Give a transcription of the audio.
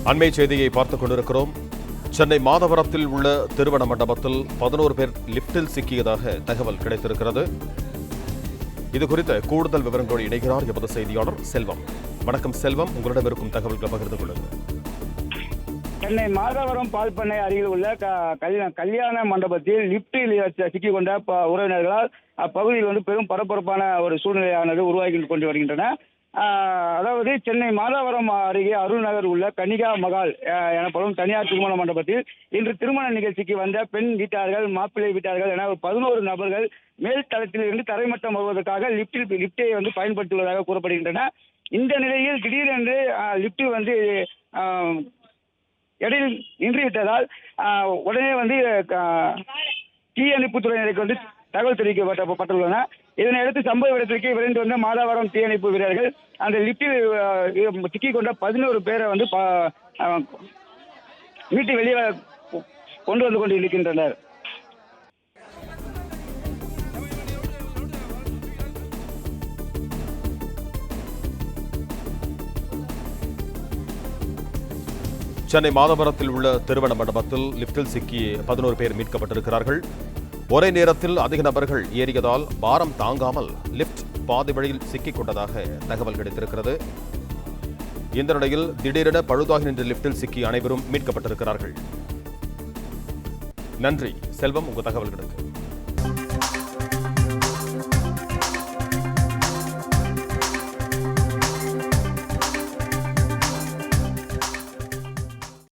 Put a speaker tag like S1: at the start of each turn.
S1: அண்மை செய்தியை பார்த்துக் கொண்டிருக்கிறோம். சென்னை மாதவரத்தில் உள்ள திருமண மண்டபத்தில் 11 பேர் லிப்டில் சிக்கியதாக தகவல் கிடைத்திருக்கிறது. இதுகுறித்த கூடுதல் விவரங்களோடு இணைகிறார் எமது செய்தியாளர் செல்வம். வணக்கம் செல்வம், உங்களிடம் இருக்கும் தகவல்களை பகிர்ந்து கொள்ளுங்கள்.
S2: சென்னை மாதவரம் பால் பண்ணை அருகில் உள்ள கல்யாண மண்டபத்தில் லிப்டில் சிக்கிக் கொண்ட உறவினர்களால் அப்பகுதியில் பெரும் பரபரப்பான ஒரு சூழ்நிலையானது உருவாகி கொண்டு வருகின்றன. அதாவது சென்னை மாதவரம் அருகே அருள் நகர் உள்ள கன்னிகா மகால் எனப்படும் தனியார் திருமண மண்டபத்தில் இன்று திருமண நிகழ்ச்சிக்கு வந்த பெண் வீட்டார்கள், மாப்பிள்ளை வீட்டார்கள் என 11 நபர்கள் மேல் தளத்தில் இருந்து தரைமட்டம் வருவதற்காக லிப்டை பயன்படுத்துவதாக கூறப்படுகின்றன. இந்த நிலையில் திடீரென்று லிப்ட் இடையில் நின்றுவிட்டதால் உடனே தீயணைப்பு துறையினருக்கு தகவல் தெரிவிக்கப்பட்டுள்ளன. இதனையடுத்து சம்பவ இடத்திற்கு விரைந்து வந்த மாதவரம் தீயணைப்பு வீரர்கள் அந்த லிப்டில் சிக்கிக் கொண்ட 11 பேரை மீட்டு வெளியே கொண்டு வந்து கொண்டிருக்கின்றனர்.
S1: சென்னை மாதவரத்தில் உள்ள திருமண மண்டபத்தில் லிப்டில் சிக்கி 11 பேர் மீட்கப்பட்டிருக்கிறார்கள். ஒரே நேரத்தில் அதிக நபர்கள் ஏறியதால் பாரம் தாங்காமல் லிப்ட் பாதி வழியில் சிக்கிக் கொண்டதாக தகவல் கிடைத்திருக்கிறது. இந்த நிலையில் திடீரென பழுதாகி நின்ற லிப்டில் சிக்கி அனைவரும் மீட்கப்பட்டிருக்கிறார்கள். நன்றி செல்வம், உங்கள் தகவல்களுக்கு.